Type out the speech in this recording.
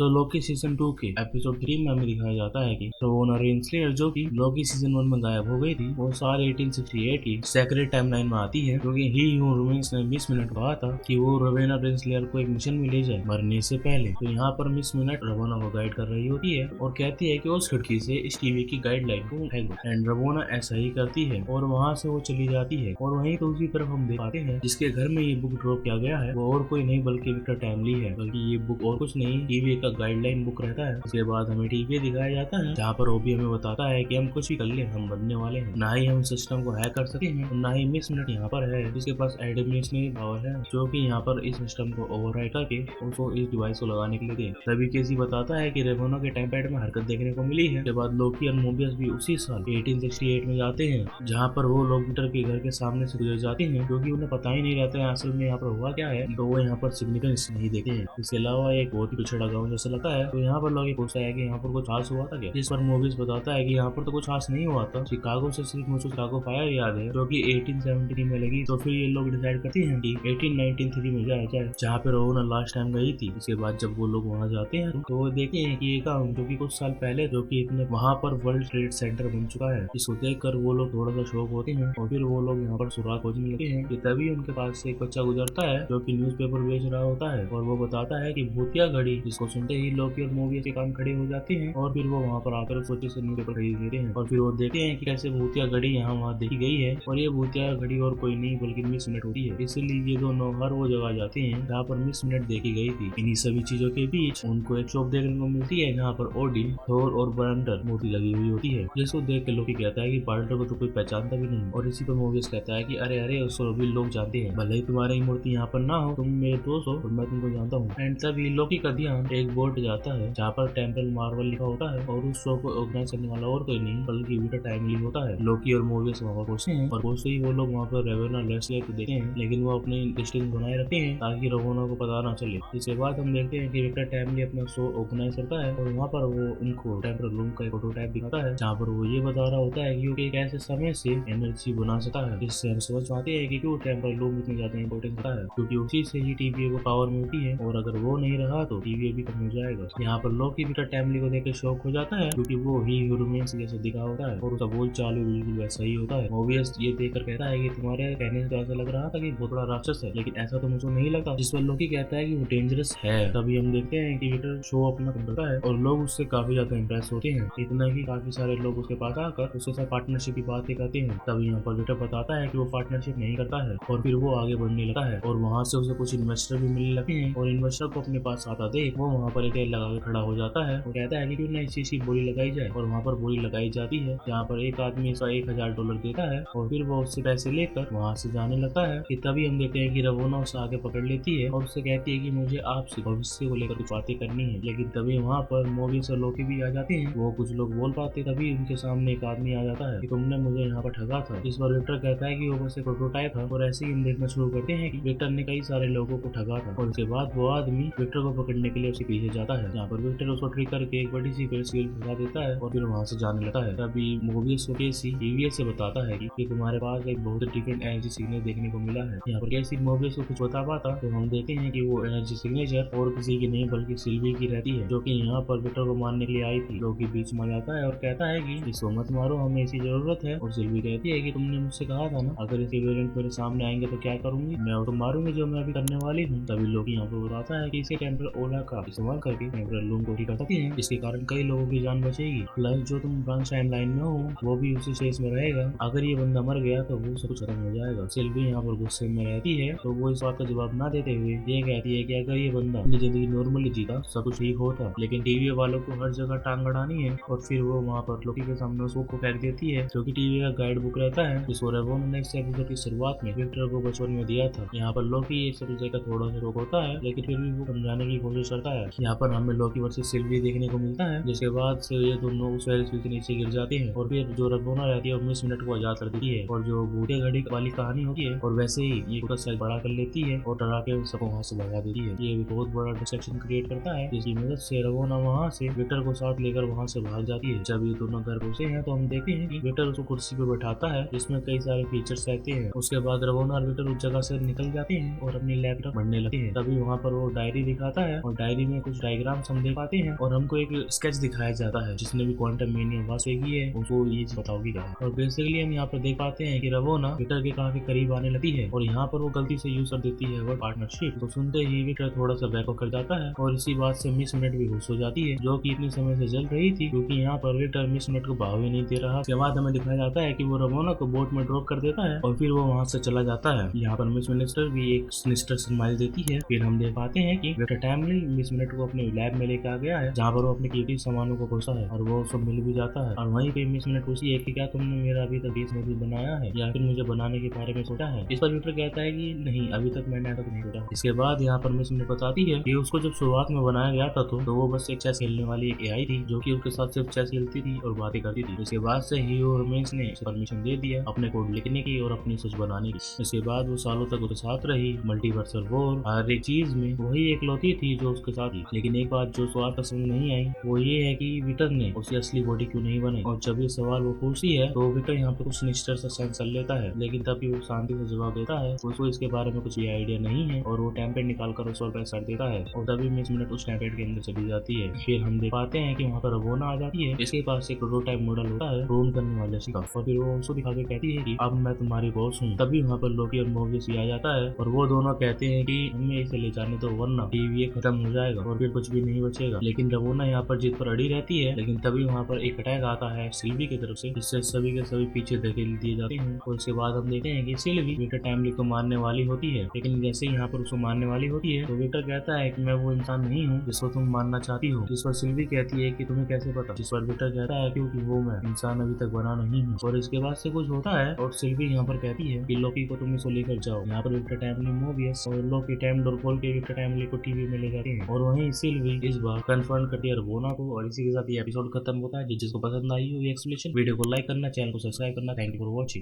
तो Loki season 2 के episode 3 में हमें दिखाया जाता है कि रवोना रेंसलेयर जो कि लोकी सीजन 1 में गायब हो गई थी, वो साल 1868 की सेक्रेट टाइमलाइन में आती है, क्योंकि ही ह्यू रूमेंस ने मिस मिनट कहा था कि वो रवेना रेंसलेयर को एक मिशन में ले जाए मरने से पहले। तो यहाँ पर मिस मिनट रवोना को गाइड कर रही होती है और कहती है कि उस खिड़की से इस टीवी की गाइडलाइन को फेंको, एंड रवोना ऐसा ही करती है और वहाँ से वो चली जाती है। और वहीं दूसरी तरफ हम देख पाते हैं जिसके घर में ये बुक ड्रॉप किया गया है वो और कोई नहीं बल्कि विक्टर टैमली है, बल्कि ये बुक और कुछ नहीं टीवी का गाइडलाइन बुक रहता है। उसके बाद हमें टीवी दिखाया जाता है जहाँ पर वो भी हमें बताता है कि हम कुछ भी कर ले हम बनने वाले हैं, ना ही हम सिस्टम को हैक कर सकते हैं और ना ही मिस मिनट यहाँ पर है जिसके पास एडमिनिस्ट्रेटिव पावर है, जो कि यहाँ पर इस सिस्टम को ओवरराइड करके उसको इस डिवाइस को लगाने के लिए दे। तभी केसी बताता है कि रेवोना के टाइम पैड में हरकत देखने को मिली है। उसके बाद लोकी और मोबियस भी उसी साल 1868 में जाते हैं जहाँ पर वो लोग विक्टर के घर के सामने से गुजर जाते हैं, क्योंकि उन्हें पता ही नहीं रहता है असल में यहाँ पर हुआ क्या है, तो वो यहाँ पर सिग्निफिकेंस नहीं देते हैं। इसके अलावा एक बहुत ही पिछड़ा गाँव जैसा लगता है। तो यहाँ पर लोग पूछता है कि यहाँ पर कुछ खास हुआ था क्या, जिस पर मोबियस बताता है कि यहाँ पर तो कुछ खास नहीं हुआ था, शिकागो से सिर्फ मुझे शिकागो फायर याद है जो कि 1873 में लगी। तो फिर ये लोग डिसाइड करते हैं कि 1893 में जाया जाए जहाँ पे रोहना लास्ट टाइम गई थी। इसके बाद जब वो लोग वहाँ जाते हैं तो वो देखते हैं कि एक गाँव जो कि कुछ साल पहले जो कि इतने वहाँ पर वर्ल्ड ट्रेड सेंटर बन चुका है, इसको देख कर वो लोग थोड़ा सा शौक होते हैं और फिर वो लोग यहाँ पर सुराग खोजने लगते हैं कि तभी उनके पास से एक बच्चा गुजरता है जो कि न्यूज़पेपर बेच रहा होता है और वो बताता है कि भूतिया घड़ी, जिसको सुनते ही लोकी और मोबियस के कान खड़े हो जाते हैं और फिर वो वहाँ पर आकर सोचे से न्यूज़पेपर खरीद लेते हैं और फिर वो देखते हैं कि कैसे भूतिया घड़ी यहाँ वहाँ देखी गई है और ये भूतिया घड़ी और कोई नहीं बल्कि मिस मिनट होती है। इसीलिए ये दोनों हर वो जगह जाते हैं जहाँ पर मिस मिनट देखी गई थी। इन्हीं सभी चीजों के बीच उनको एक शॉप देखने को मिलती है जहाँ पर ओडिन, थोर और बरंडर मूर्ति लगी हुई होती है, जिसको देख के लोकी कहता है कि बरंडर को तो कोई पहचानता भी नहीं और इसी पर मोबियस कहता है कि अरे अरे उसको भी लोग जानते हैं, भले ही तुम्हारी मूर्ति यहाँ पर ना हो, तुम मेरे दोस्त हो और मैं तुमको जानता हूँ। एंड तभी लोकी का ध्यान एक बोर्ड पे जाता है जहाँ पर टेम्पल मार्वल लिखा होता है और उस शो को ऑर्गेनाइज करने वाला और कोई नहीं बल्कि विक्टर टाइमली होता है। लोकी और मोबियस वहाँ पहुंचते हैं और पहुंचते ही वो लोग वहाँ पर रेवेना रेंसलेयर को देखते हैं, लेकिन वो अपनी डिस्टेंस बनाए रखते हैं ताकि रवोना को पता ना चले। इसके बाद हम देखते हैं कि विक्टर टाइमली अपना शो ऑर्गेनाइज करता है और वहाँ पर वो उनको टेम्परल रूम का एक प्रोटोटाइप दिखाता है जहाँ पर वो ये बता रहा होता है कि एक ऐसे समय से एनर्जी बना सकता है, जिससे हम समझ पाते हैं कि क्यों टेम्परल रूम इतनी ज्यादा इंपॉर्टेंट होता है, क्योंकि उसी से ही टीवीए को पावर मिलती है और अगर वो नहीं रहा तो टीवीए भी कम हो जाएगा। यहाँ पर लोकी विक्टर टाइमली को देख के शॉक हो जाता है क्योंकि वो ही ह्यूमन्स जैसे दिखा होता है और उसका बोल चालू बिल्कुल वैसा ही होता है। मोबियस ये देखकर कहता है कि तुम्हारे कहने से तो ऐसा लग रहा था कि बहुत बड़ा राक्षस है, लेकिन ऐसा तो मुझे नहीं लगता, जिस पर लोकी कहता है कि वो डेंजरस है। तभी हम देखते हैं कि विक्टर शो अपना करता है और लोग उससे काफी ज्यादा इंप्रेस होते हैं, इतना ही काफी सारे लोग उसके पास आकर उसके साथ पार्टनरशिप की बातें करते हैं। तभी यहाँ पर विक्टर बताता है कि वो पार्टनरशिप नहीं करता है और फिर वो आगे बढ़ने लगता है और वहाँ से उसे कुछ इन्वेस्टर भी मिलने लगते हैं और इन्वेस्टर को अपने पास आता देख वो वहाँ पर एक लगा के खड़ा हो जाता है और कहता है कि क्यों ना इस चीज की बोली लगाई जाए और वहाँ पर बोली लगाई जाती है जहाँ पर एक आदमी इसका $1000 देता है और फिर वो उससे पैसे लेकर वहाँ से जाने लगता है। कि तभी हम देखते हैं कि रवोना उसे आगे पकड़ लेती है और उससे कहती है कि मुझे आपसे भविष्य को लेकर कुछ बातें करनी है, लेकिन तभी वहाँ पर मोबियस और लोकी भी आ जाते हैं। वो कुछ लोग बोल पाते तभी उनके सामने एक आदमी आ जाता है कि तुमने मुझे यहाँ पर ठगा था। इस पर विक्टर कहता है कि वो बस एक प्रोटोटाइप था और ऐसे ही हम देखना शुरू करते हैं कि विक्टर ने कई सारे लोगों को ठगा था और उसके बाद वो आदमी विक्टर को पकड़ने के लिए उसके पीछे जाता है, जहाँ पर विक्टर उसको ट्रिक करके एक बड़ी सी फेस फंसा देता है और फिर वहाँ से जाने लगता है। तभी मोबियस को केसी टीवीएस से बताता है कि तुम्हारे पास एक बहुत डिफरेंट एनर्जी सिग्नल देखने को मिला है। यहाँ पर केसी मोबियस को कुछ बता पाता तो हम देखते हैं कि वो एनर्जी सिग्नेचर और किसी की नहीं बल्कि सिल्वी की रहती है, जो कि यहाँ पर विक्टर को मारने के लिए आई थी। जो कि बीच में जाता है और कहता है कि इसको मत मारो, हमें इसी जरूरत है। और सिल्वी कहती है कि तुमने मुझसे कहा था ना अगर इसके वेरिएंट मेरे सामने आएंगे तो क्या करूंगी, मैं तो मारूंगी जो मैं अभी करने वाली हूँ। तभी लोग यहाँ पर बताता है कि इसके टेम्परल ओला का इस्तेमाल करके टेम्परल रूम को ठीक कर सकते हैं, जिसके कारण कई लोगों की जान बचेगी, प्लस जो तुम ब्रांच टाइमलाइन में हो वो भी उसी स्टेज में रहेगा। अगर ये बंदा मर गया तो वो सब कुछ खत्म हो जाएगा। सिल्वी यहाँ पर गुस्से में रहती है तो वो इस बात का जवाब ना देते हुए ये कहती है कि अगर ये बंदा अपनी जिंदगी नॉर्मली जीता सब कुछ ठीक होता, लेकिन टीवी वालों को हर जगह टांग अड़ानी है। और फिर वो वहाँ पर लोकी के सामने उस बुक को फेंक देती है जो कि टीवी का गाइड बुक रहता है, जिसको रेवोना ने नेक्स्ट एपिसोड की शुरुआत में विक्टर को बचपन में दिया था। यहाँ पर लोकी एक सबसे का थोड़ा सा रोक होता है, लेकिन फिर भी वो समझाने की कोशिश करता है। यहाँ पर हमें लोकी वर्सेस सिल्वी देखने को मिलता है, जिसके बाद से ये दोनों उस फेरिस व्हील के नीचे गिर जाते हैं और फिर जो रेवोना रहती है वो मिस मिनट को आजाद कर देती है और जो भूतिया घड़ी वाली कहानी होती है और वैसे ही ये पूरा साइज बड़ा कर लेती है और डरा के सबको वहाँ से भगा देती है। ये भी बहुत बड़ा डिस्ट्रैक्शन क्रिएट करता है, जिसकी मदद से रेवोना वहाँ से विक्टर को साथ लेकर वहाँ से भाग जाती है। जब ये दोनों घर पहुंचे हैं तो हम देखते हैं कि विक्टर उसको कुर्सी पे बैठाता है जिसमें कई सारे फीचर्स रहते हैं। उसके बाद रेवोना और विक्टर उस जगह से निकल जाते हैं और अपनी लैब तक बढ़ने लगते हैं। तभी वहाँ पर वो डायरी दिखाता है और डायरी में कुछ डायग्राम्स हम देख पाते हैं और हमको एक स्केच दिखाया जाता है जिसने भी क्वांटम मेनिया वास की है उसको ये बताओगी क्या है। और बेसिकली हम यहाँ पर देख पाते हैं कि रवोना विक्टर के काफी करीब आने लगती है और यहाँ पर वो गलती से यूज कर देती है वर्ड पार्टनरशिप। तो सुनते ही विक्टर थोड़ा सा बैकअप कर जाता है और इसी बात से मिस मिनट भी खुश हो जाती है जो कि इतने समय से जल रही थी क्योंकि यहाँ पर विक्टर मिस मिनट को भाव ही नहीं दे रहा। इसके बाद हमें दिखाया जाता है कि वो रवोना को बोट में ड्रॉप कर देता है और फिर वो वहाँ से चला जाता है। यहाँ पर मिस मिनिस्टर भी एक सिनिस्टर स्माइल देती है। फिर हम देख पाते हैं कि विक्टर टाइमली मिस मिनट को अपने लैब में लेकर आ गया है जहाँ पर वो अपने कीमती सामानों को खोसा है और वो सब मिल भी जाता है। और वहीं पे मिस मिनट पूछती है कि क्या तुमने मेरा अभी तक 20 मॉड्यूल बनाया है या फिर मुझे बनाने के बारे में सोचा है। इस पर विक्टर कहता है कि नहीं अभी तक मैंने अभी तक नहीं सोचा। इसके बाद यहाँ पर मिस मिनट बताती है कि उसको जब शुरुआत में बनाया गया था तो वो बस एक चेस खेलने वाली एक एआई थी जो कि उसके साथ सिर्फ चेस खेलती थी और बातें करती थी। इसके बाद से ही रोमेंस ने परमिशन दे दिया अपने कोड लिखने की और अपनी सोच बनाने की। इसके बाद वो सालों तक उसके साथ रही मल्टीवर्सल वॉर हर एक चीज में वही एकलौती थी जो उसके साथ थी। लेकिन एक बात जो स्वाद समझ नहीं आई वो ये है कि विक्टर ने उसकी असली बॉडी क्यों नहीं बनाई। और जब ये सवाल वो पूछती है तो विक्टर यहाँ पे कुछ निश्चर सा सेंस कर लेता है लेकिन तभी वो शांति से जवाब देता है उसको इसके बारे में कुछ भी आइडिया नहीं है और वो टेम्पलेट निकाल कर उस पर सर देता है और तभी मिस मिनट उस टेम्पलेट के अंदर चली जाती है। फिर हम देख पाते हैं कि वहाँ पर रवोना आ जाती है। इसके पास एक प्रोटोटाइप मॉडल होता है रोल करने वाले का और फिर वो उसको दिखा के कहती है कि अब मैं तुम्हारी बॉस हूँ। तभी वहाँ पर लोकी और मोबियस भी आ जाता है और वो दोनों कहते हैं कि हमें इसे ले जाने तो वरना टीवी खत्म हो जाएगा और फिर कुछ भी नहीं बचेगा। लेकिन रवोना यहाँ पर जीत पर अड़ी रहती है। लेकिन तभी वहाँ पर एक अटैक आता है सिल्वी की तरफ से जिससे सभी के सभी पीछे धकेल दिए जाते हैं। और उसके बाद हम देखते हैं कि सिल्वी विक्टर टाइमली को मारने वाली होती है लेकिन जैसे ही यहाँ पर उसको मारने वाली होती है तो विक्टर कहता है कि मैं वो इंसान नहीं हूँ जिसको तुम मारना चाहती हो। जिस पर सिल्वी कहती है कि तुम्हें कैसे पता। जिस पर विक्टर कहता है क्योंकि वो मैं इंसान अभी तक बना नहीं हूँ। और इसके बाद से कुछ होता है और सिल्वी यहाँ पर कहती है कि लोकी को तुम इसको लेकर जाओ। यहाँ पर विक्टर टाइमली मोबियस और लोकी टाइम डोर खोल के विक्टर टाइमली को टीवी में ले जाते हैं और वहीं सिल्वी इस बार कन्फर्म करती है रवोना को। और इसी के साथ ये एपिसोड खत्म होता है। जिसको पसंद आई हो ये एक्सप्लेनेशन वीडियो को लाइक करना चैनल को सब्सक्राइब करना। Thank you for watching.